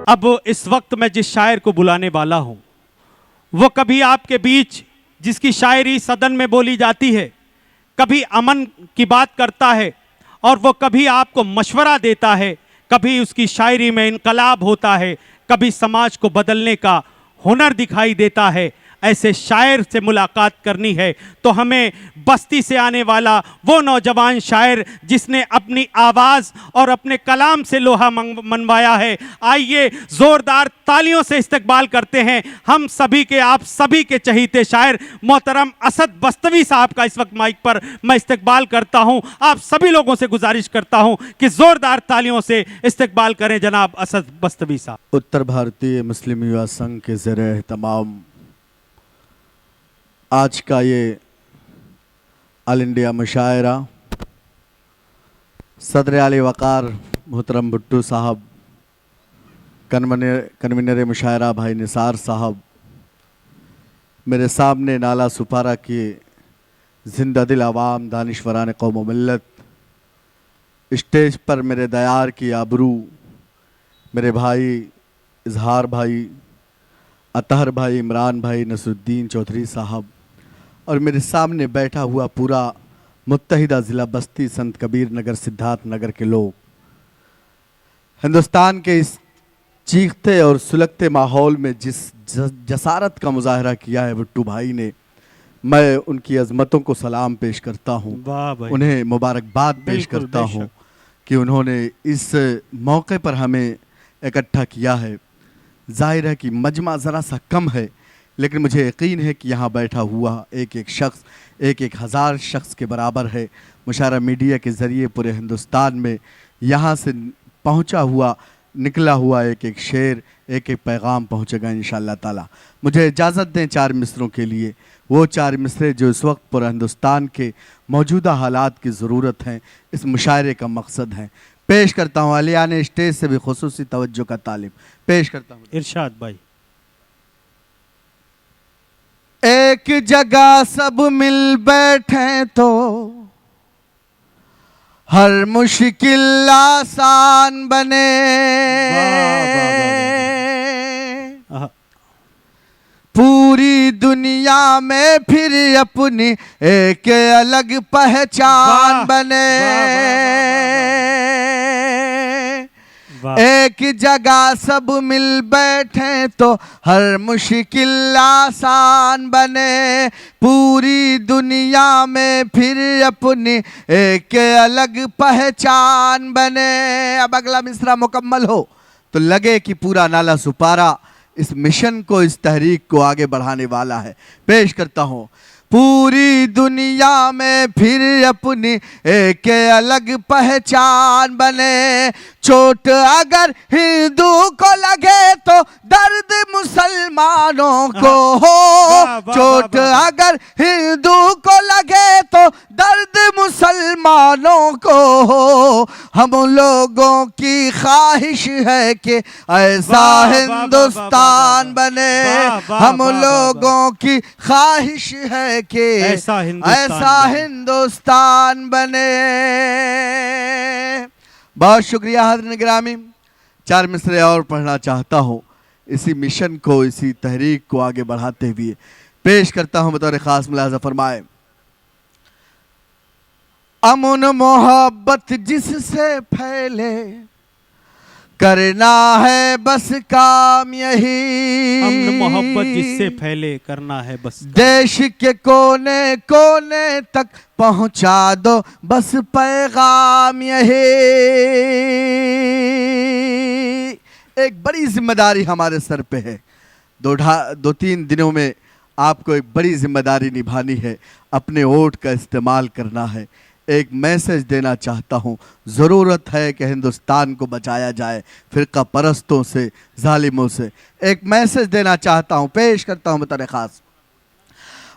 अब इस वक्त मैं जिस शायर को बुलाने वाला हूं वो कभी आपके बीच जिसकी शायरी सदन में बोली जाती है, कभी अमन की बात करता है और वो कभी आपको मशवरा देता है, कभी उसकी शायरी में इनकलाब होता है, कभी समाज को बदलने का हुनर दिखाई देता है। ऐसे शायर से मुलाकात करनी है तो हमें बस्ती से आने वाला वो नौजवान शायर जिसने अपनी आवाज़ और अपने कलाम से लोहा मनवाया है, आइए ज़ोरदार तालियों से इस्तकबाल करते हैं हम सभी के, आप सभी के चहीते शायर मोहतरम असद बस्तवी साहब का। इस वक्त माइक पर मैं इस्तकबाल करता हूं, आप सभी लोगों से गुजारिश करता हूं कि ज़ोरदार तालियों से इस्तकबाल करें जनाब असद बस्तवी साहब। उत्तर भारतीय मुस्लिम युवा संघ के ज़रिए तमाम आज का ये ऑल इंडिया मुशायरा सदर आली वक़ार मोहतरम भुट्टो साहब, कन्वीनर मुशायरा भाई निसार साहब, मेरे सामने नाला सुपारा के जिंदा दिल आवाम दानिशवरान कौम व मिल्लत, स्टेज पर मेरे दयार की आबरू मेरे भाई इजहार भाई, अतहर भाई, इमरान भाई, नसरुद्दीन चौधरी साहब और मेरे सामने बैठा हुआ पूरा मुत्तहिदा ज़िला बस्ती संत कबीर नगर सिद्धार्थ नगर के लोग, हिंदुस्तान के इस चीखते और सुलगते माहौल में जिस जसारत का मुजाहरा किया है भुट्टू भाई ने, मैं उनकी अज़मतों को सलाम पेश करता हूँ, उन्हें मुबारकबाद पेश करता हूँ कि उन्होंने इस मौके पर हमें इकट्ठा किया है। जाहिर है कि मजमा ज़रा सा कम है, लेकिन मुझे यकीन है कि यहाँ बैठा हुआ एक एक शख्स एक एक हज़ार शख्स के बराबर है। मुशायरा मीडिया के ज़रिए पूरे हिंदुस्तान में यहाँ से पहुँचा हुआ निकला हुआ एक एक शेर, एक एक पैगाम पहुँचेगा इंशाअल्लाह ताला। मुझे इजाज़त दें चार मिसरों के लिए, वो चार मिसरे जो इस वक्त पूरा हिंदुस्तान के मौजूदा हालात की ज़रूरत हैं, इस मुशायरे का मकसद है। पेश करता हूँ अलियाने स्टेज से भी खुसूसी तवज्जो का तालिब पेश करता हूँ। इरशाद भाई। एक जगह सब मिल बैठे तो हर मुश्किल आसान बने, पूरी दुनिया में फिर अपनी एक अलग पहचान बने। एक जगह सब मिल बैठे तो हर मुश्किल आसान बने, पूरी दुनिया में फिर अपनी एक अलग पहचान बने। अब अगला मिसरा मुकम्मल हो तो लगे कि पूरा नाला सुपारा इस मिशन को, इस तहरीक को आगे बढ़ाने वाला है। पेश करता हूँ। पूरी दुनिया में फिर अपनी एक अलग पहचान बने, चोट अगर हिंदू को लगे तो दर्द मुसलमानों को हो, चोट अगर हिंदू को लगे तो दर्द मुसलमानों को हो। हम लोगों की ख्वाहिश है कि ऐसा हिंदुस्तान बने, हम लोगों की ख्वाहिश है कि ऐसा हिंदुस्तान बने। बहुत शुक्रिया हाज़िरीन गिरामी। चार मिसरे और पढ़ना चाहता हूँ इसी मिशन को, इसी तहरीक को आगे बढ़ाते हुए पेश करता हूँ। बतौर ख़ास मुलाज़ा फरमाए। अमन मोहब्बत जिससे फैले करना है बस काम यही, अमन मोहब्बत जिससे फैले करना है बस, देश के कोने कोने तक पहुंचा दो बस पैगाम यही। एक बड़ी जिम्मेदारी हमारे सर पे है। दो तीन दिनों में आपको एक बड़ी जिम्मेदारी निभानी है, अपने वोट का इस्तेमाल करना है। एक मैसेज देना चाहता हूँ, ज़रूरत है कि हिंदुस्तान को बचाया जाए फ़िरका परस्तों से, जालिमों से। एक मैसेज देना चाहता हूँ, पेश करता हूँ बतौर ख़ास।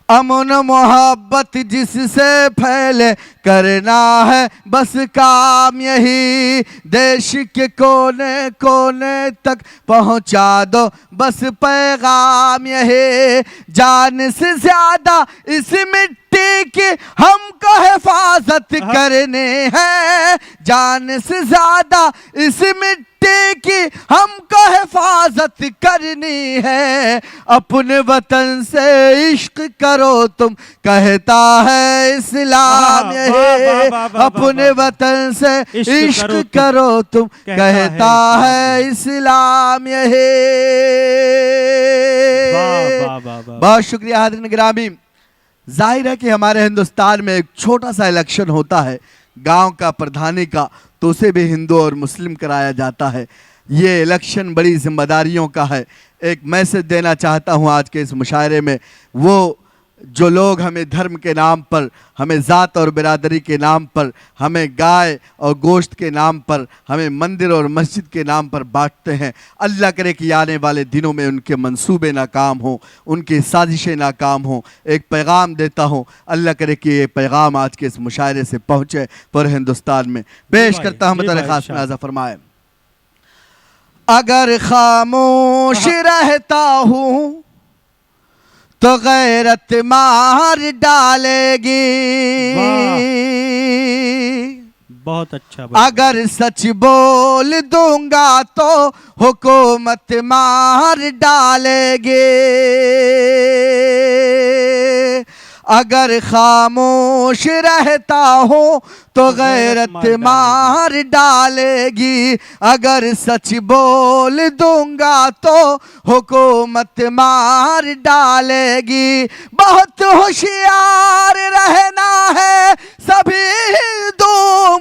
अमन मोहब्बत जिससे फैले करना है बस काम यही, देश के कोने कोने तक पहुंचा दो बस पैगाम यही। जान से ज्यादा इस मिट्टी की हमको हिफाजत करने हैं, जान से ज्यादा इस मिट्टी की हमको हिफाजत करनी है, अपने वतन से इश्क करो तुम, कहता है इस्लाम यही। अपने वतन से इश्क करो तुम, कहता है इस्लाम यही। बहुत शुक्रिया हाज़रीन गिरामी। जाहिर है कि हमारे हिंदुस्तान में एक छोटा सा इलेक्शन होता है गांव का, प्रधानी का, तो उसे भी हिंदू और मुस्लिम कराया जाता है। ये इलेक्शन बड़ी जिम्मेदारियों का है। एक मैसेज देना चाहता हूँ आज के इस मुशायरे में, वो जो लोग हमें धर्म के नाम पर, हमें ज़ात और बिरादरी के नाम पर, हमें गाय और गोश्त के नाम पर, हमें मंदिर और मस्जिद के नाम पर बांटते हैं, अल्लाह करे कि आने वाले दिनों में उनके मंसूबे नाकाम हों, उनकी साजिशें नाकाम हों। एक पैगाम देता हूँ, अल्लाह करे कि ये पैगाम आज के इस मुशायरे से पहुँचे पूरे हिंदुस्तान में। पेश करता हूँ बतौर खास में फरमाए, अगर खामोश रहता हूँ तो गैरत मार डालेगी, बहुत अच्छा। अगर सच बोल दूंगा तो हुकूमत मार डालेगी, अगर खामोश रहता हूँ तो गैरत मार डालेगी, अगर सच बोल दूंगा तो हुकूमत मार डालेगी। बहुत होशियार रहना है सभी हिंदू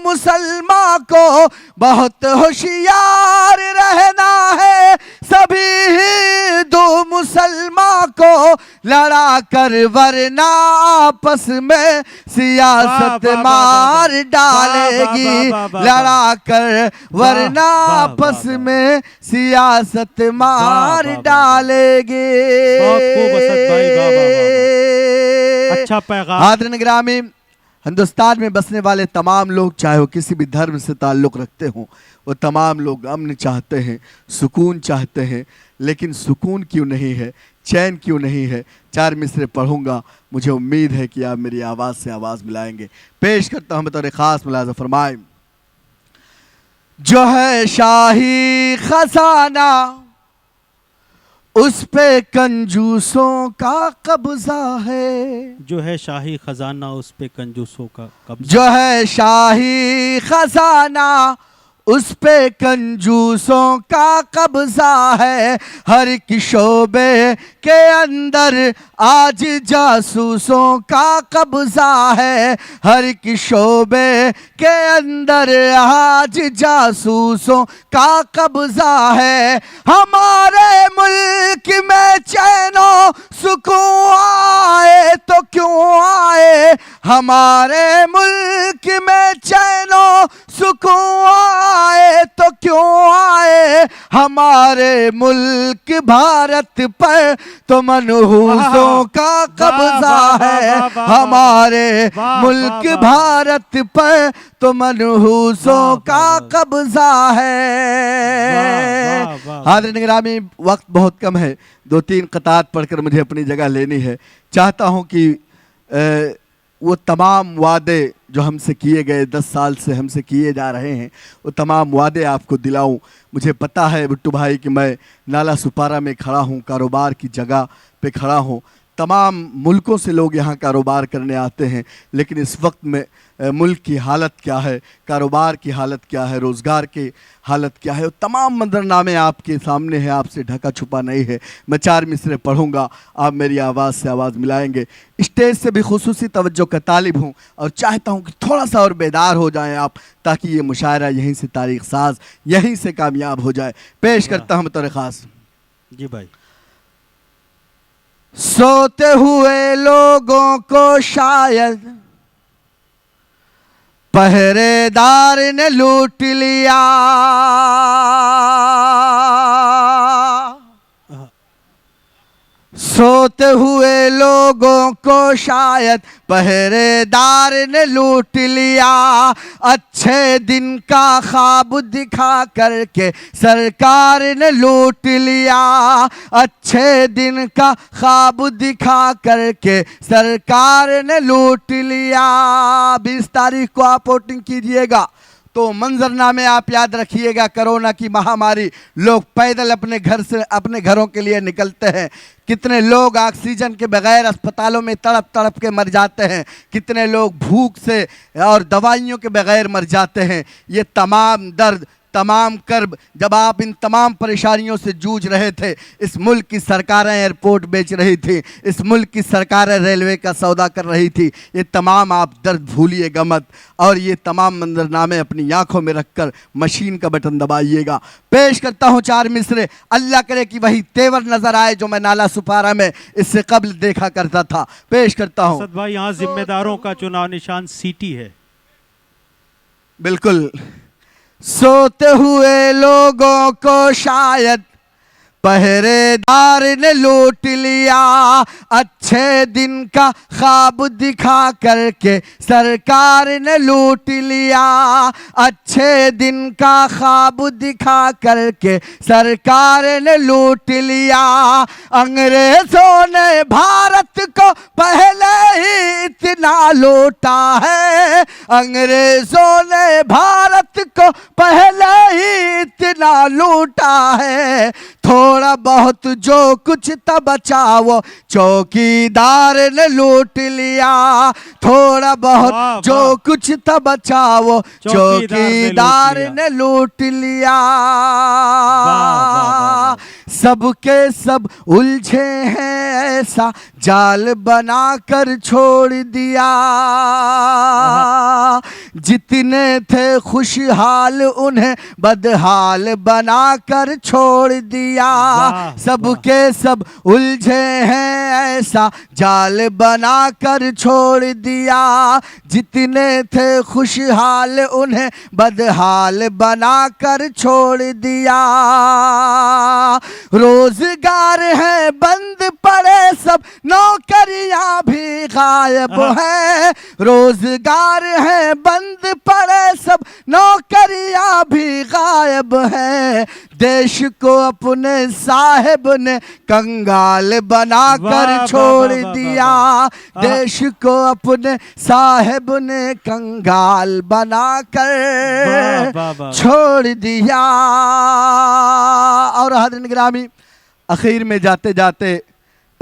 मुसलमान को, बहुत होशियार रहना है सभी हिंदू मुसलमान को, लड़ा कर वरना आपस में सियासत मार डालेगी, लड़ा कर वरना आपस में सियासत मार डालेगी। अच्छा पैगाम। हाज़रीन गिरामी, हिंदुस्तान में बसने वाले तमाम लोग, चाहे वो किसी भी धर्म से ताल्लुक़ रखते हों, वो तमाम लोग अमन चाहते हैं, सुकून चाहते हैं, लेकिन सुकून क्यों नहीं है, चैन क्यों नहीं है। चार मिसरे पढ़ूंगा, मुझे उम्मीद है कि आप मेरी आवाज़ से आवाज़ मिलाएंगे। पेश करता हूँ बतौर ख़ास मुलाज़ा फरमाए, जो है शाही खजाना उस पे कंजूसों का कब्जा है, जो है शाही खजाना उस पे कंजूसों का कब्जा, जो है शाही खजाना उस पे कंजूसों का कब्जा है, हर एक शोबे के अंदर आज जासूसों का कब्जा है, हर एक शोबे के अंदर आज जासूसों का कब्जा है। हमारे मुल्क में चैनो सुकून आए तो क्यों आए, हमारे मुल्क में चैनो सुकून आए तो क्यों आए, हमारे मुल्क भारत पर तो मनहूसों का कब्जा है, हमारे मुल्क भारत पर तो मनहूसों का कब्जा है। हाज़रीन गिरामी, वक्त बहुत कम है, 2-3 क़तात पढ़कर मुझे अपनी जगह लेनी है। चाहता हूँ कि वो तमाम वादे जो हमसे किए गए, 10 साल से हमसे किए जा रहे हैं, वो तमाम वादे आपको दिलाऊं। मुझे पता है बिट्टू भाई कि मैं नाला सुपारा में खड़ा हूँ, कारोबार की जगह पे खड़ा हूँ। तमाम मुल्कों से लोग यहाँ कारोबार करने आते हैं, लेकिन इस वक्त में मुल्क की हालत क्या है, कारोबार की हालत क्या है, रोज़गार की हालत क्या है, वो तमाम मंजरनामे आपके सामने है, आपसे ढका छुपा नहीं है। मैं 4 मिसरे पढ़ूंगा, आप मेरी आवाज़ से आवाज़ मिलाएंगे। स्टेज से भी खुसूसी तवज्जो का तालिब हूँ और चाहता हूँ कि थोड़ा सा और बेदार हो जाएं आप, ताकि ये मुशायरा यहीं से तारीख साज, यहीं से कामयाब हो जाए। पेश करता हूँ बतौर ख़ास। जी भाई। सोते हुए लोगों को शायद पहरेदार ने लूट लिया, सोते हुए लोगों को शायद पहरेदार ने लूट लिया, अच्छे दिन का ख्वाब दिखा करके सरकार ने लूट लिया, अच्छे दिन का ख्वाब दिखा करके सरकार ने लूट लिया। 20 तारीख को आप वोटिंग कीजिएगा, तो मंजरनामे आप याद रखिएगा। कोरोना की महामारी, लोग पैदल अपने घर से अपने घरों के लिए निकलते हैं। कितने लोग ऑक्सीजन के बगैर अस्पतालों में तड़प तड़प के मर जाते हैं, कितने लोग भूख से और दवाइयों के बगैर मर जाते हैं। ये तमाम दर्द, तमाम कर्ब, जब आप इन तमाम परेशानियों से जूझ रहे थे, इस मुल्क की सरकारें एयरपोर्ट बेच रही थी, इस मुल्क की सरकारें रेलवे का सौदा कर रही थी, ये तमाम आप दर्द भूलिएगा मत और ये तमाम मंजरनामे अपनी आंखों में रखकर मशीन का बटन दबाइएगा। पेश करता हूँ 4 मिसरे, अल्लाह करे कि वही तेवर नजर आए जो मैं नाला सुपारा में इससे कबल देखा करता था। पेश करता हूँ। असद भाई, यहाँ जिम्मेदारों का चुनाव निशान सीटी है। बिल्कुल। सोते हुए लोगों को शायद पहरेदार ने लूट लिया, अच्छे दिन का ख्वाब दिखा करके सरकार ने लूट लिया, अच्छे दिन का ख्वाब दिखा करके सरकार ने लूट लिया। अंग्रेजों ने भारत को पहले ही इतना लूटा है, अंग्रेजों ने भारत को पहले ही इतना लूटा है। थोड़ा बहुत जो कुछ था बचा वो चौकीदार ने लूट लिया, थोड़ा बहुत जो कुछ था बचा वो चौकीदार ने लूट लिया। सबके सब उलझे हैं ऐसा जाल बनाकर छोड़ दिया, जितने थे खुशहाल उन्हें बदहाल बनाकर छोड़ दिया। सबके सब उलझे हैं ऐसा जाल बनाकर छोड़ दिया, जितने थे खुशहाल उन्हें बदहाल बनाकर छोड़ दिया। रोजगार है बंद पड़े सब, नौकरियां भी गायब है, रोजगार है बंद पड़े सब, नौकरियां भी गायब है। देश को अपने साहिब ने कंगाल बनाकर छोड़ दिया, देश को अपने साहिब ने कंगाल बनाकर छोड़ दिया। और हज़रत गिरामी, आखिर में जाते जाते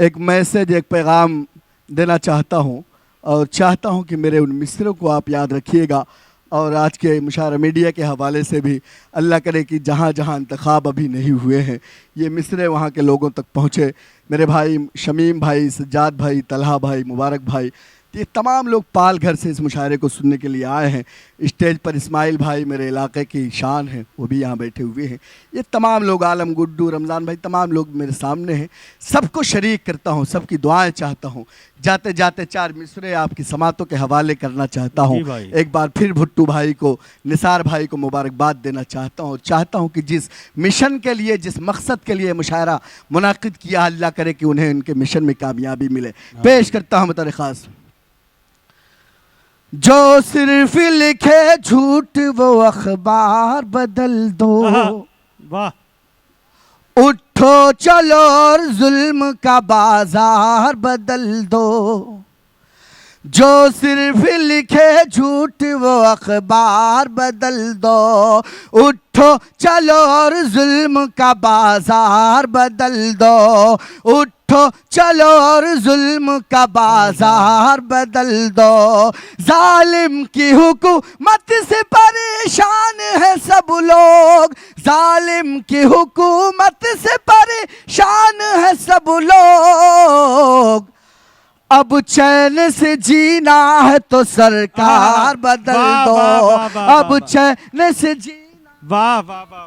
एक मैसेज, एक पैगाम देना चाहता हूँ और चाहता हूँ कि मेरे उन मिसरों को आप याद रखिएगा। और आज के मुशारा मीडिया के हवाले से भी अल्लाह करे कि जहाँ जहाँ इंतखाब अभी नहीं हुए हैं, ये मिसरे वहाँ के लोगों तक पहुँचे। मेरे भाई शमीम भाई, सज्जाद भाई, तलहा भाई, मुबारक भाई, ये तमाम लोग पाल घर से इस मुशायरे को सुनने के लिए आए हैं। स्टेज पर इस्माइल भाई मेरे इलाके की शान हैं, वो भी यहाँ बैठे हुए हैं। ये तमाम लोग, आलम गुड्डू, रमज़ान भाई, तमाम लोग मेरे सामने हैं। सबको शरीक करता हूँ, सबकी दुआएं चाहता हूँ। जाते जाते 4 मिसरे आपकी समातों के हवाले करना चाहता हूँ। एक बार फिर भुट्टू भाई को, निसार भाई को मुबारकबाद देना चाहता हूँ। चाहता हूँ कि जिस मिशन के लिए, जिस मकसद के लिए मुशायरा मुनाकिद किया, अल्लाह करे कि उन्हें उनके मिशन में कामयाबी मिले। पेश करता हूँ बतौर ख़ास। जो सिर्फ लिखे झूठ वो अखबार बदल दो, वाह, उठो चलो और जुल्म का बाजार बदल दो। जो सिर्फ लिखे झूठ वो अखबार बदल दो, उठो चलो और जुल्म का बाजार बदल दो, उठो चलो और जुल्म का बाजार बदल दो। जालिम की हुकूमत से परेशान है सब लोग, जालिम की हुकूमत से परेशान है सब लोग। अब चैन से जीना है तो सरकार बदल दो, अब चैन से जीना। वाह वाह वाह।